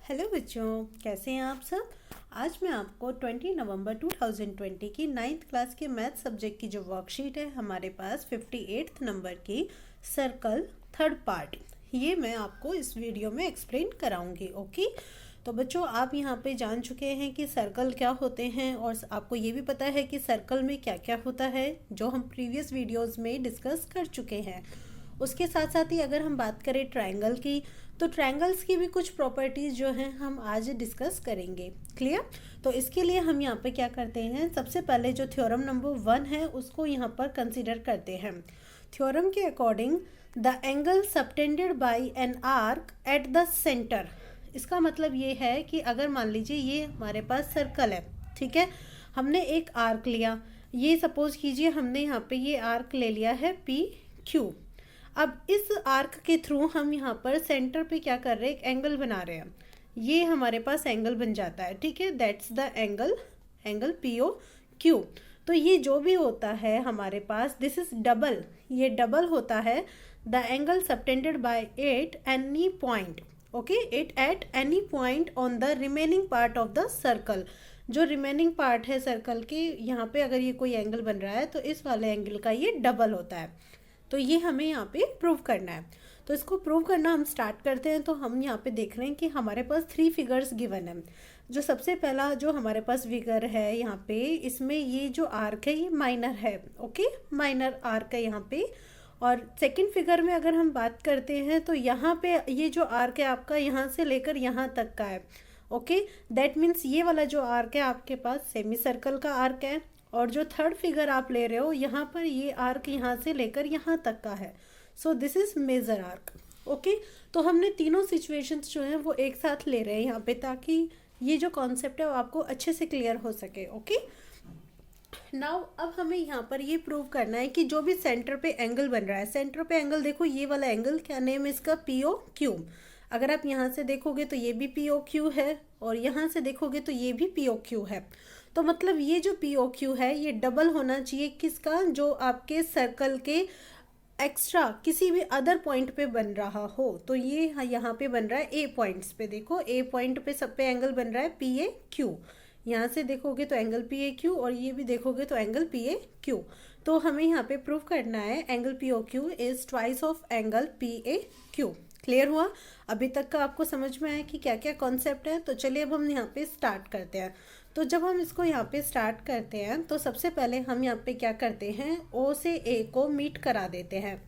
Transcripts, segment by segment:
Hello बच्चों, कैसे हैं आप सब। आज मैं आपको 20 नवंबर 2020 की 9th क्लास के मैथ सब्जेक्ट की जो वर्कशीट है हमारे पास 58th नंबर की सर्कल थर्ड पार्ट, ये मैं आपको इस वीडियो में एक्सप्लेन कराऊंगी। ओके, तो बच्चों आप यहाँ पे जान चुके हैं कि सर्कल क्या होते हैं और आपको ये भी पता है कि सर्कल में क्या क्या होता है, जो हम प्रीवियस वीडियोज़ में डिस्कस कर चुके हैं। उसके साथ साथ ही अगर हम बात करें ट्रायंगल की, तो ट्रायंगल्स की भी कुछ प्रॉपर्टीज़ जो हैं हम आज डिस्कस करेंगे। क्लियर। तो इसके लिए हम यहाँ पे क्या करते हैं, सबसे पहले जो थ्योरम नंबर 1 है उसको यहाँ पर कंसीडर करते हैं। थ्योरम के according the angle subtended bye an arc at the centre, इसका मतलब ये है कि अगर मान लीजिए ये हमारे पास सर्कल है, ठीक है, हमने एक आर्क लिया, ये सपोज कीजिए हमने यहाँ पे ये आर्क ले लिया है पी क्यू। अब इस आर्क के थ्रू हम यहाँ पर सेंटर पे क्या कर रहे हैं, एक एंगल बना रहे हैं। ये हमारे पास एंगल बन जाता है, ठीक है, that's the angle P O Q. तो ये जो भी होता है हमारे पास, दिस इज डबल, ये डबल होता है the angle subtended by at any point. Okay, it at any point on the remaining part of the circle. जो रिमेनिंग पार्ट है सर्कल के, यहाँ पे अगर ये कोई एंगल बन रहा है तो इस वाले एंगल का ये डबल होता है। तो ये हमें यहाँ पे प्रूव करना है। तो इसको प्रूव करना हम स्टार्ट करते हैं। तो हम यहाँ पे देख रहे हैं कि हमारे पास 3 फिगर्स गिवन है। जो सबसे पहला जो हमारे पास फिगर है यहाँ पे, इसमें ये जो आर्क है ये माइनर है। ओके, माइनर आर्क है यहाँ पे। और सेकंड फिगर में अगर हम बात करते हैं तो यहाँ पे ये जो आर्क है आपका यहाँ से लेकर यहाँ तक का है। ओके, दैट मीन्स ये वाला जो आर्क है आपके पास सेमी सर्कल का आर्क है। और जो थर्ड फिगर आप ले रहे हो यहाँ पर ये आर्क यहाँ से लेकर यहाँ तक का है। So this is major arc. Okay, तो हमने तीनों सिचुएशंस जो हैं वो एक साथ ले रहे हैं यहाँ पे, ताकि ये जो कॉन्सेप्ट है वो आपको अच्छे से क्लियर हो सके। ओके, नाउ अब हमें यहाँ पर ये प्रूव करना है कि जो भी सेंटर पे एंगल बन रहा है, सेंटर पे एंगल देखो, ये वाला एंगल क्या नेम है इसका, पी ओ क्यू। अगर आप यहाँ से देखोगे तो ये भी पी ओ क्यू है, और यहाँ से देखोगे तो ये भी पी ओ क्यू है। तो मतलब ये जो पी ओ क्यू है ये डबल होना चाहिए किसका, जो आपके सर्कल के एक्स्ट्रा किसी भी अदर पॉइंट पे बन रहा हो। तो ये यहाँ पे बन रहा है ए पॉइंट्स पे, देखो ए पॉइंट पे सब पे एंगल बन रहा है पी ए क्यू। यहाँ से देखोगे तो एंगल पी ए क्यू, और ये भी देखोगे तो एंगल पी ए क्यू। तो हमें यहाँ पे प्रूव करना है angle P O Q is twice of angle P A Q. Clear हुआ? अभी तक का आपको समझ में आया कि क्या क्या कॉन्सेप्ट है। तो चलिए अब हम यहाँ पे स्टार्ट करते हैं। तो जब हम इसको यहाँ पे स्टार्ट करते हैं तो सबसे पहले हम यहाँ पे क्या करते हैं, ओ से ए को मीट करा देते हैं।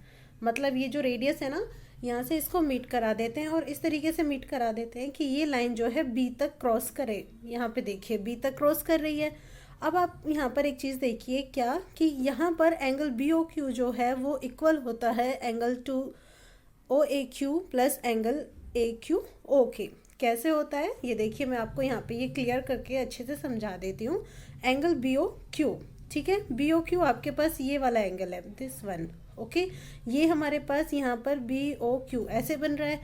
मतलब ये जो रेडियस है ना, यहाँ से इसको मीट करा देते हैं, और इस तरीके से मीट करा देते हैं कि ये लाइन जो है बी तक क्रॉस करे। यहाँ पे देखिए बी तक क्रॉस कर रही है। अब आप यहाँ पर एक चीज़ देखिए क्या, कि यहाँ पर एंगल बी ओ क्यू जो है वो इक्वल होता है angle two O A Q plus angle A Q O के। कैसे होता है ये देखिए, मैं आपको यहाँ पे ये क्लियर करके अच्छे से समझा देती हूँ। एंगल बी ओ क्यू, ठीक है, बी ओ क्यू आपके पास ये वाला एंगल है, दिस वन। ओके, ये हमारे पास यहाँ पर बी ओ क्यू ऐसे बन रहा है,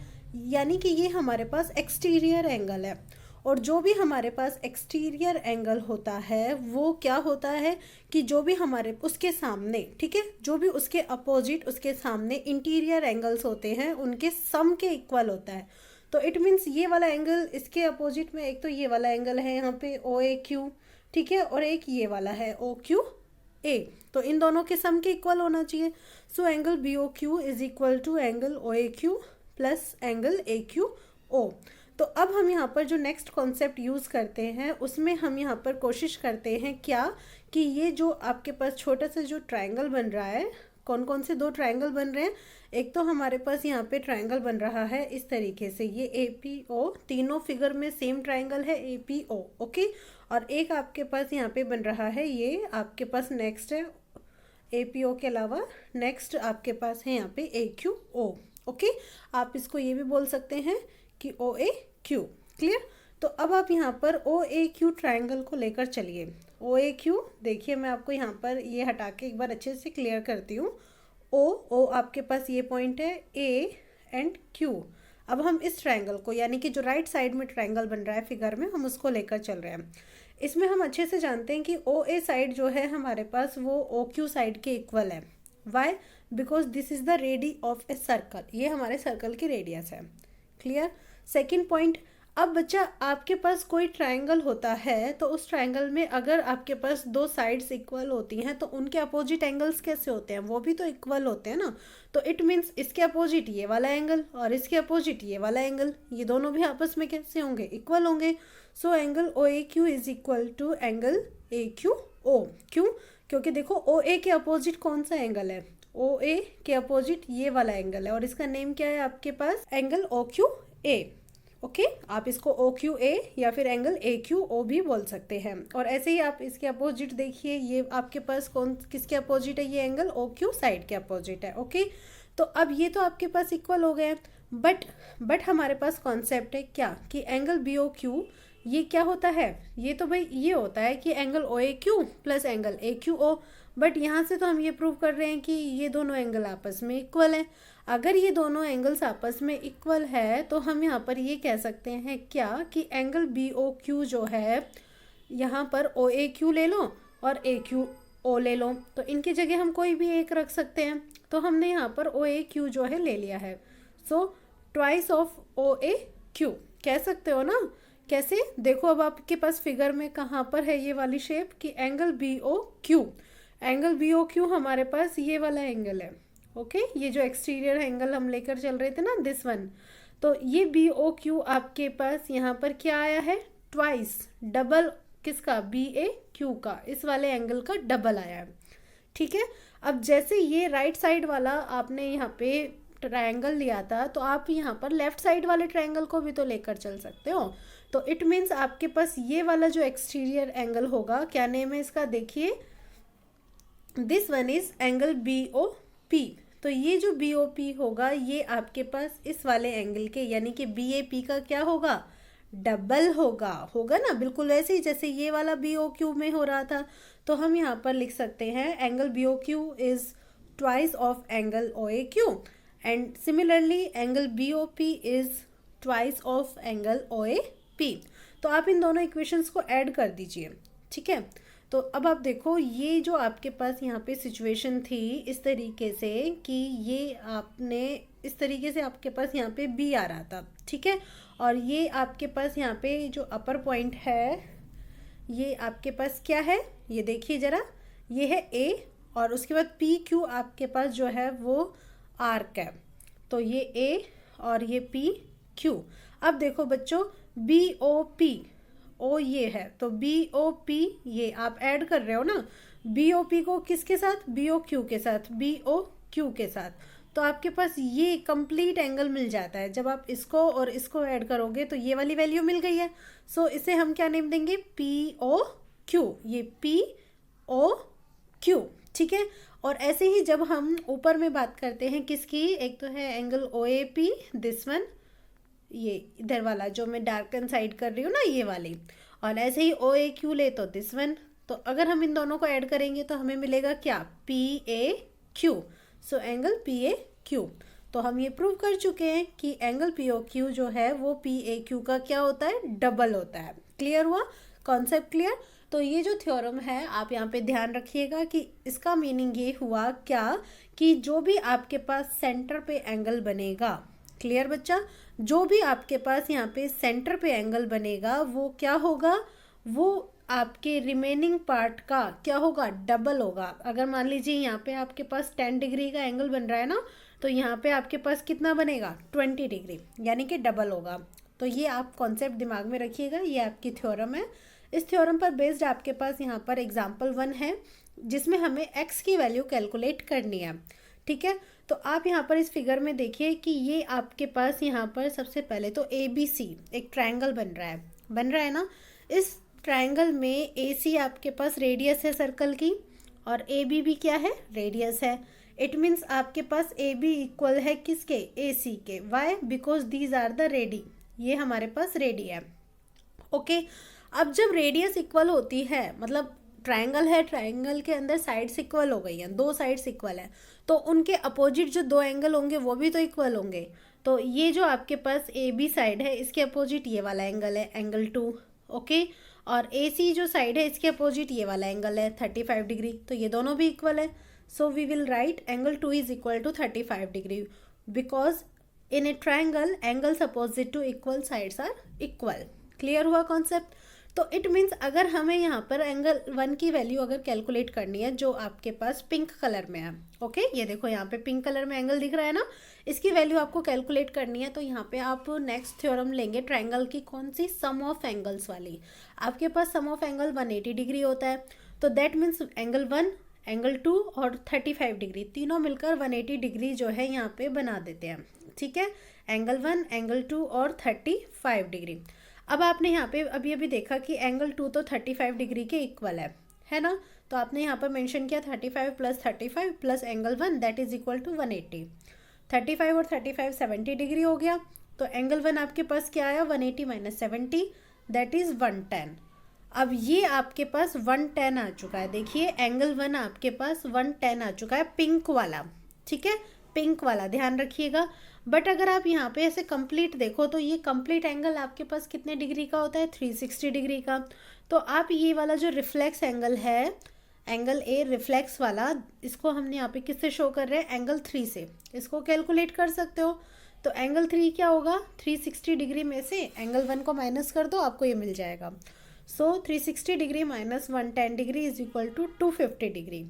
यानी कि ये हमारे पास एक्सटीरियर एंगल है। और जो भी हमारे पास एक्सटीरियर एंगल होता है वो क्या होता है कि जो भी हमारे उसके सामने, ठीक है, जो भी उसके अपोजिट उसके सामने इंटीरियर एंगल्स होते हैं उनके सम के इक्वल होता है। तो इट मीन्स ये वाला एंगल इसके अपोजिट में, एक तो ये वाला एंगल है यहाँ पे ओ ए क्यू, ठीक है, और एक ये वाला है ओ क्यू ए। तो इन दोनों के सम के इक्वल होना चाहिए। So angle B O Q is equal to angle O A Q plus angle A Q O. तो अब हम यहाँ पर जो नेक्स्ट कॉन्सेप्ट यूज़ करते हैं उसमें हम यहाँ पर कोशिश करते हैं क्या, कि ये जो आपके पास छोटा सा जो ट्रायंगल बन रहा है, कौन कौन से 2 ट्रायंगल बन रहे हैं, एक तो हमारे पास यहाँ पे ट्रायंगल बन रहा है इस तरीके से, ये ए पी ओ, तीनों फिगर में सेम ट्रायंगल है ए पी ओ। ओके, और एक आपके पास यहाँ पे बन रहा है, ये आपके पास नेक्स्ट है ए पी ओ के अलावा नेक्स्ट आपके पास है यहाँ पे ए क्यू ओ। ओके, आप इसको ये भी बोल सकते हैं कि ओ ए क्यू। क्लियर? तो अब आप यहाँ पर ओ ए क्यू ट्राइंगल को लेकर चलिए। ओ ए क्यू देखिए, मैं आपको यहाँ पर ये हटा के एक बार अच्छे से क्लियर करती हूँ। ओ आपके पास ये पॉइंट है ए एंड क्यू। अब हम इस ट्राइंगल को, यानी कि जो राइट साइड में ट्राइंगल बन रहा है फिगर में, हम उसको लेकर चल रहे हैं। इसमें हम अच्छे से जानते हैं कि ओ ए साइड जो है हमारे पास वो ओ क्यू साइड के इक्वल है। Why? Because this is the radii of a circle, ये हमारे सर्कल की रेडियस है। क्लियर? सेकेंड पॉइंट, अब बच्चा आपके पास कोई ट्रायंगल होता है तो उस ट्रायंगल में अगर आपके पास दो साइड्स इक्वल होती हैं तो उनके अपोजिट एंगल्स कैसे होते हैं, वो भी तो इक्वल होते हैं ना। तो इट मीन्स इसके अपोजिट ये वाला एंगल और इसके अपोजिट ये वाला एंगल, ये दोनों भी आपस में कैसे होंगे, इक्वल होंगे। So angle O A Q is equal to angle A Q O. क्यों? क्योंकि देखो ओ ए के अपोजिट कौन सा एंगल है, ओ ए के अपोजिट ये वाला एंगल है और इसका नेम क्या है आपके पास, angle O Q A. Okay, आप इसको ओ क्यू ए या फिर एंगल ए क्यू ओ भी बोल सकते हैं। और ऐसे ही आप इसके अपोजिट देखिए, ये आपके पास कौन किसके अपोजिट है, ये एंगल ओ क्यू साइड के अपोजिट है। ओके, तो अब ये तो आपके पास इक्वल हो गए, बट हमारे पास कॉन्सेप्ट है क्या कि एंगल बी ओ क्यू ये क्या होता है, ये तो भाई ये होता है कि angle O A Q plus angle A Q O. But यहाँ से तो हम ये प्रूव कर रहे हैं कि ये दोनों एंगल आपस में इक्वल है। अगर ये दोनों एंगल्स आपस में इक्वल है तो हम यहाँ पर ये कह सकते हैं क्या कि एंगल बी ओ क्यू जो है, यहाँ पर ओ ए क्यू ले लो और ए क्यू ओ ले लो, तो इनकी जगह हम कोई भी एक रख सकते हैं। तो हमने यहाँ पर ओ ए क्यू जो है ले लिया है। So twice of O A Q कह सकते हो ना। कैसे? देखो अब आपके पास फिगर में कहाँ पर है ये वाली शेप कि angle B O Q, angle B O Q हमारे पास ये वाला एंगल है। ओके, ये जो एक्सटीरियर एंगल हम लेकर चल रहे थे ना, दिस वन, तो ये बी ओ क्यू आपके पास यहाँ पर क्या आया है, ट्वाइस, डबल किसका, बी ए क्यू का, इस वाले एंगल का डबल आया है। ठीक है, अब जैसे ये राइट साइड वाला आपने यहाँ पे ट्रायंगल लिया था तो आप यहाँ पर लेफ्ट साइड वाले ट्रायंगल को भी तो लेकर चल सकते हो। तो इट मीन्स आपके पास ये वाला जो एक्सटीरियर एंगल होगा, क्या नेम है इसका, देखिए, this one is angle B O P. तो ये जो बी ओ पी होगा ये आपके पास इस वाले एंगल के यानी कि बी ए पी का क्या होगा, डबल होगा ना, बिल्कुल वैसे ही जैसे ये वाला बी ओ क्यू में हो रहा था। तो हम यहाँ पर लिख सकते हैं angle B O Q is twice of angle O A Q and similarly angle B O P is twice of angle O A P. तो आप इन दोनों इक्वेशंस को ऐड कर दीजिए। ठीक है, तो अब आप देखो ये जो आपके पास यहाँ पे सिचुएशन थी इस तरीके से कि ये आपने इस तरीके से आपके पास यहाँ पे बी आ रहा था। ठीक है, और ये आपके पास यहाँ पे जो अपर पॉइंट है ये आपके पास क्या है, ये देखिए ज़रा, ये है ए और उसके बाद पी क्यू आपके पास जो है वो आर्क है। तो ये ए और ये पी क्यू। अब देखो बच्चों, बी ओ पी, ओ ये है तो बी ओ पी ये आप ऐड कर रहे हो ना, बी ओ पी को किसके साथ, बी ओ क्यू के साथ, बी ओ क्यू के साथ। तो आपके पास ये कंप्लीट एंगल मिल जाता है। जब आप इसको और इसको ऐड करोगे तो ये वाली वैल्यू मिल गई है। सो इसे हम क्या नेम देंगे, पी ओ क्यू, ये पी ओ क्यू। ठीक है, और ऐसे ही जब हम ऊपर में बात करते हैं किसकी, एक तो है angle O A P, this one, ये इधर वाला जो मैं डार्कन साइड कर रही हूँ ना ये वाली, और ऐसे ही ओ ए क्यू ले तो दिस वन। तो अगर हम इन दोनों को ऐड करेंगे तो हमें मिलेगा क्या, P A Q. So angle P A Q. तो हम ये प्रूव कर चुके हैं कि एंगल पी ओ क्यू जो है वो पी ए क्यू का क्या होता है, डबल होता है। क्लियर हुआ, कॉन्सेप्ट क्लियर। तो ये जो थ्योरम है आप यहाँ पे ध्यान रखिएगा कि इसका मीनिंग ये हुआ क्या कि जो भी आपके पास सेंटर पे एंगल बनेगा, क्लियर बच्चा, जो भी आपके पास यहाँ पे सेंटर पे एंगल बनेगा वो क्या होगा, वो आपके रिमेनिंग पार्ट का क्या होगा, डबल होगा। अगर मान लीजिए यहाँ पे आपके पास 10 डिग्री का एंगल बन रहा है ना, तो यहाँ पे आपके पास कितना बनेगा, 20 डिग्री, यानी कि डबल होगा। तो ये आप कॉन्सेप्ट दिमाग में रखिएगा, ये आपकी थ्योरम है। इस थ्योरम पर बेस्ड आपके पास यहाँ पर एग्जाम्पल 1 है जिसमें हमें x की वैल्यू कैलकुलेट करनी है। ठीक है, तो आप यहाँ पर इस फिगर में देखिए कि ये आपके पास यहाँ पर सबसे पहले तो ए बी सी एक ट्रायंगल बन रहा है ना। इस ट्रायंगल में ए सी आपके पास रेडियस है सर्कल की और ए बी भी क्या है, रेडियस है। इट मीन्स आपके पास ए बी इक्वल है किसके, ए सी के। Why, because these are the radii, ये हमारे पास रेडी है। ओके, अब जब रेडियस इक्वल होती है, मतलब ट्रायंगल है, ट्रायंगल के अंदर साइड्स इक्वल हो गई हैं, दो साइड्स इक्वल है, तो उनके अपोजिट जो दो एंगल होंगे वो भी तो इक्वल होंगे। तो ये जो आपके पास ए बी साइड है इसके अपोजिट ये वाला एंगल है, एंगल 2। ओके, और ए सी जो साइड है इसके अपोजिट ये वाला एंगल है 35 डिग्री, तो ये दोनों भी इक्वल है। So we will write angle 2 is equal to 35 degree because in a triangle angles opposite to equal sides are equal. Clear हुआ कॉन्सेप्ट? तो इट मीन्स अगर हमें यहाँ पर एंगल 1 की वैल्यू अगर कैलकुलेट करनी है जो आपके पास पिंक कलर में है, ओके, ये देखो यहाँ पे पिंक कलर में एंगल दिख रहा है ना, इसकी वैल्यू आपको कैलकुलेट करनी है। तो यहाँ पे आप नेक्स्ट थ्योरम लेंगे ट्राइंगल की, कौन सी? सम ऑफ एंगल्स वाली। आपके पास सम ऑफ एंगल 180 डिग्री होता है, तो दैट मीन्स एंगल 1, एंगल 2 और 35 डिग्री तीनों मिलकर 180 डिग्री जो है यहाँ पे बना देते हैं। ठीक है, एंगल 1, एंगल 2 और 35 डिग्री। अब आपने यहाँ पे अभी अभी देखा कि एंगल 2 तो 35 डिग्री के इक्वल है ना, तो आपने यहाँ पर मेंशन किया 35 + 35 plus angle 1 that is equal to 180। 35 और 35 70 डिग्री हो गया, तो एंगल 1 आपके पास क्या आया? 180 - 70 दैट इज 110। अब ये आपके पास 110 आ चुका है। देखिए एंगल 1 आपके पास 110 आ चुका है, पिंक वाला। ठीक है, पिंक वाला ध्यान रखिएगा। बट अगर आप यहाँ पे ऐसे कंप्लीट देखो तो ये कंप्लीट एंगल आपके पास कितने डिग्री का होता है? 360 डिग्री का। तो आप ये वाला जो रिफ्लेक्स एंगल है, एंगल ए रिफ्लेक्स वाला, इसको हमने यहाँ पे किससे शो कर रहे हैं? एंगल 3 से। इसको कैलकुलेट कर सकते हो। तो एंगल 3 क्या होगा? 360 डिग्री में से एंगल 1 को माइनस कर दो, आपको ये मिल जाएगा। So 360 degree minus 110 degree is equal to 250 degree.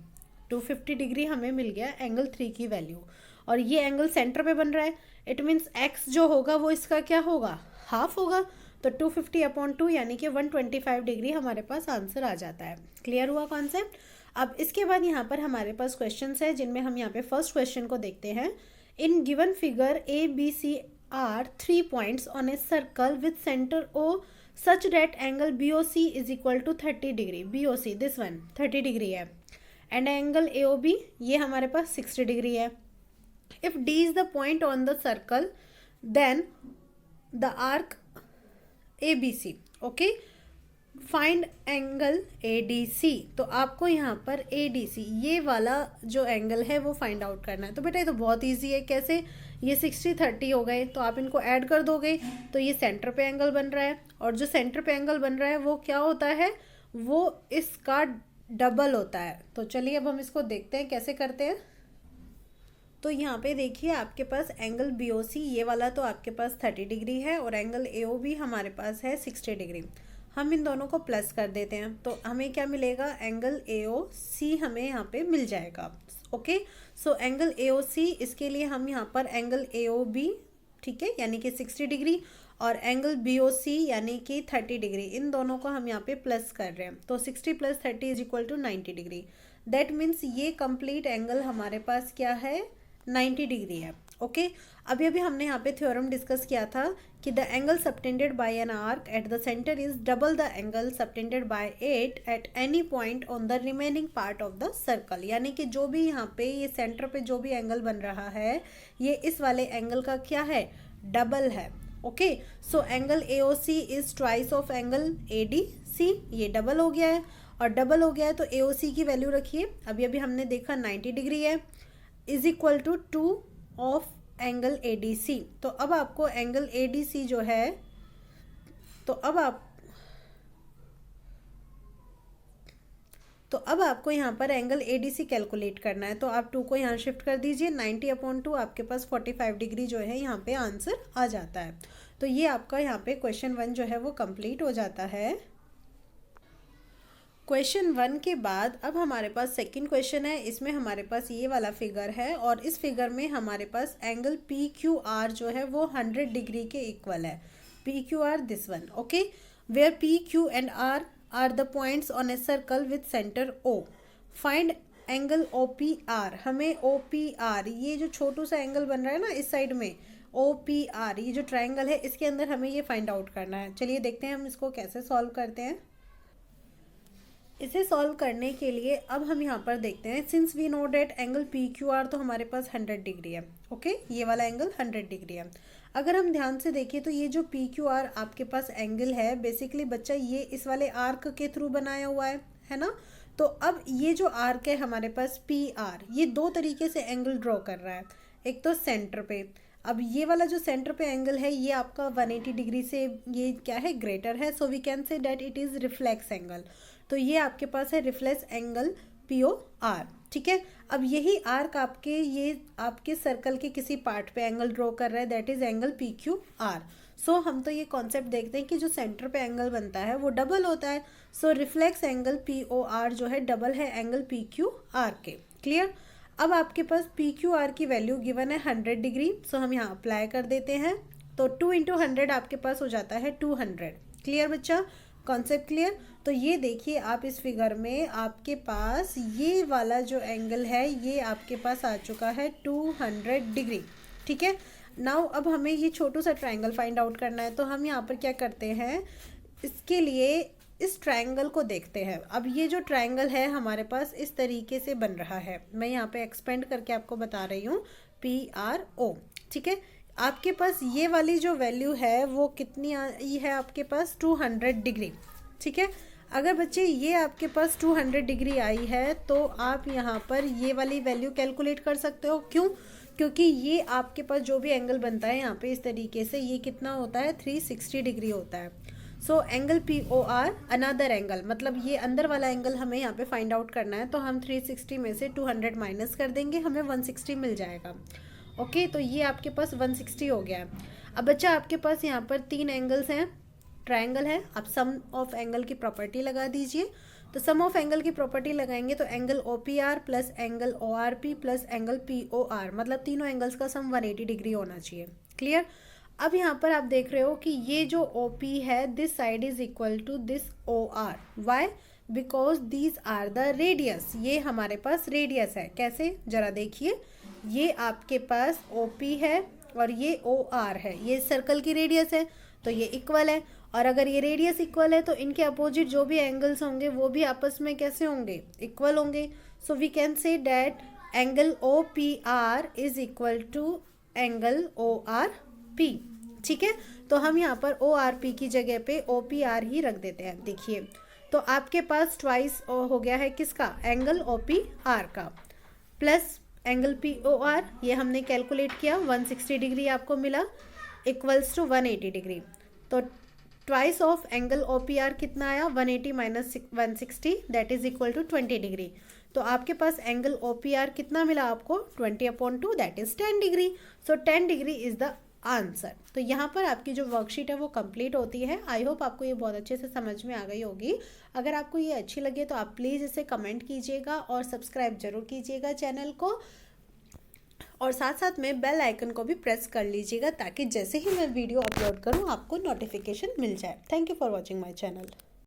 250 degree हमें मिल गया एंगल 3 की वैल्यू। और ये एंगल सेंटर पे बन रहा है, इट मीन्स एक्स जो होगा वो इसका क्या होगा? हाफ होगा। तो 250/2 यानी कि 125 डिग्री हमारे पास आंसर आ जाता है। क्लियर हुआ कॉन्सेप्ट? अब इसके बाद यहाँ पर हमारे पास क्वेश्चंस है, जिनमें हम यहाँ पे फर्स्ट क्वेश्चन को देखते हैं। In given figure ABC are 3 points on a circle with center O such that angle BOC is equal to 30 degree. BOC this one 30 degree है, एंड एंगल AOB ये हमारे पास 60 डिग्री है। If D is the point on the circle, then the arc ABC, okay? Find angle ADC। तो आपको यहाँ पर ADC ये वाला जो एंगल है वो फाइंड आउट करना है। तो बेटा ये तो बहुत इजी है। कैसे? ये 60 30 हो गए, तो आप इनको ऐड कर दोगे तो ये सेंटर पे एंगल बन रहा है, और जो सेंटर पे एंगल बन रहा है वो क्या होता है? वो इसका डबल होता है। तो चलिए अब हम इसको देखते हैं कैसे करते हैं। तो यहाँ पे देखिए आपके पास एंगल BOC ये वाला तो आपके पास 30 डिग्री है, और एंगल AOB हमारे पास है 60 डिग्री। हम इन दोनों को प्लस कर देते हैं, तो हमें क्या मिलेगा? एंगल AOC हमें यहाँ पे मिल जाएगा। ओके, सो एंगल AOC, इसके लिए हम यहाँ पर एंगल AOB, ठीक है, यानी कि 60 डिग्री, और एंगल BOC यानी कि 30 डिग्री, इन दोनों को हम यहाँ पे प्लस कर रहे हैं। तो 60 + 30 is equal to 90 degree. That means ये कंप्लीट एंगल हमारे पास क्या है? 90 डिग्री है। ओके, अभी अभी हमने यहाँ पे थ्योरम डिस्कस किया था कि the angle subtended bye an arc at the centre is double the angle subtended bye it at any point on the remaining part of the circle. यानी कि जो भी यहाँ पे ये सेंटर पे जो भी एंगल बन रहा है, ये इस वाले एंगल का क्या है? डबल है। Okay, so angle AOC is twice of angle ADC। ये डबल हो गया है, और डबल हो गया है तो AOC की वैल्यू रखिए, अभी अभी हमने देखा 90 डिग्री है, is equal to 2 of angle ADC। तो अब आपको एंगल ADC जो है, तो अब आपको यहाँ पर एंगल ADC कैलकुलेट करना है। तो आप 2 को यहाँ शिफ्ट कर दीजिए, 90/2 आपके पास 45 डिग्री जो है यहाँ पे आंसर आ जाता है। तो ये आपका यहाँ पे क्वेश्चन 1 जो है वो कंप्लीट हो जाता है। क्वेश्चन 1 के बाद अब हमारे पास सेकंड क्वेश्चन है। इसमें हमारे पास ये वाला फिगर है, और इस फिगर में हमारे पास एंगल PQR जो है वो 100 डिग्री के इक्वल है। PQR this one, okay, where PQ and R are the points on a circle with center O। Find angle OPR। हमें OPR ये जो छोटू सा एंगल बन रहा है ना इस साइड में, OPR ये जो ट्राइंगल है इसके अंदर हमें ये फाइंड आउट करना है। चलिए देखते हैं हम इसको कैसे सॉल्व करते हैं। इसे सॉल्व करने के लिए अब हम यहाँ पर देखते हैं, since we know that angle PQR तो हमारे पास 100 डिग्री है। ओके, ये वाला एंगल 100 डिग्री है। अगर हम ध्यान से देखें तो ये जो PQR आपके पास एंगल है, बेसिकली बच्चा ये इस वाले आर्क के थ्रू बनाया हुआ है ना। तो अब ये जो आर्क है हमारे पास PR, ये 2 तरीके से एंगल ड्रॉ कर रहा है। एक तो सेंटर पे, अब ये वाला जो सेंटर पे एंगल है ये आपका 180 डिग्री से ये क्या है? ग्रेटर है। So we can say that it is reflex angle. तो ये आपके पास है रिफ्लेक्स एंगल POR। ठीक है, अब यही आर्क आपके ये आपके सर्कल के किसी पार्ट पे एंगल ड्रॉ कर रहा है, दैट इज एंगल PQR। सो हम तो ये कॉन्सेप्ट देखते हैं कि जो सेंटर पे एंगल बनता है वो डबल होता है। सो रिफ्लेक्स एंगल POR जो है डबल है एंगल PQR के। क्लियर। अब आपके पास PQR की वैल्यू गिवन है 100 डिग्री। सो हम यहाँ अप्लाई कर देते हैं, तो 2 × 100 आपके पास हो जाता है 200। क्लियर बच्चा, कॉन्सेप्ट क्लियर। तो ये देखिए आप इस फिगर में आपके पास ये वाला जो एंगल है ये आपके पास आ चुका है 200 डिग्री। ठीक है, नाउ अब हमें ये छोटू सा ट्रायंगल फाइंड आउट करना है। तो हम यहाँ पर क्या करते हैं, इसके लिए इस ट्रायंगल को देखते हैं। अब ये जो ट्रायंगल है हमारे पास इस तरीके से बन रहा है, मैं यहाँ पे एक्सपेंड करके आपको बता रही हूँ, PRO। ठीक है, आपके पास ये वाली जो वैल्यू है वो कितनी आई है आपके पास 200 डिग्री। ठीक है, अगर बच्चे ये आपके पास 200 डिग्री आई है तो आप यहाँ पर ये वाली वैल्यू कैलकुलेट कर सकते हो। क्यों? क्योंकि ये आपके पास जो भी एंगल बनता है यहाँ पे इस तरीके से ये कितना होता है 360 डिग्री होता है। So angle POR another angle, मतलब ये अंदर वाला एंगल हमें यहाँ पे फाइंड आउट करना है। तो हम 360 में से 200 माइनस कर देंगे, हमें 160 मिल जाएगा। ओके, तो ये आपके पास 160 हो गया है। अब बच्चा आपके पास यहाँ पर 3 एंगल्स हैं, ट्रायंगल है, आप सम ऑफ एंगल की प्रॉपर्टी लगा दीजिए। तो सम ऑफ एंगल की प्रॉपर्टी लगाएंगे तो angle OPR plus angle ORP plus angle POR, मतलब तीनों एंगल्स का सम 180 डिग्री होना चाहिए। क्लियर। अब यहाँ पर आप देख रहे हो कि ये जो OP है this side is equal to this OR। Why? Because these are the radius, ये हमारे पास रेडियस है। कैसे, जरा देखिए, ये आपके पास OP है और ये OR है, ये सर्कल की रेडियस है तो ये इक्वल है। और अगर ये रेडियस इक्वल है तो इनके अपोजिट जो भी एंगल्स होंगे वो भी आपस में कैसे होंगे, इक्वल होंगे। So we can say that angle OPR is equal to angle ORP। ठीक है, तो हम यहाँ पर ORP की जगह पे OPR ही रख देते हैं। देखिए, तो आपके पास ट्वाइस हो गया है किसका, एंगल OPR का, प्लस एंगल POR, ये हमने कैलकुलेट किया 160 डिग्री आपको मिला, इक्वल्स टू 180 डिग्री। तो ट्वाइस ऑफ एंगल OPR कितना आया, 180 minus 160 that is equal to 20 degree. तो आपके पास एंगल OPR कितना मिला आपको, 20/2 that is 10 degree. So 10 degree is the answer. तो यहाँ पर आपकी जो वर्कशीट है वो कंप्लीट होती है। आई होप आपको ये बहुत अच्छे से समझ में आ गई होगी। अगर आपको ये अच्छी लगे तो आप प्लीज़ इसे कमेंट कीजिएगा और सब्सक्राइब जरूर कीजिएगा चैनल को, और साथ साथ में बेल आइकन को भी प्रेस कर लीजिएगा ताकि जैसे ही मैं वीडियो अपलोड करूँ आपको नोटिफिकेशन मिल जाए। Thank you for watching my channel.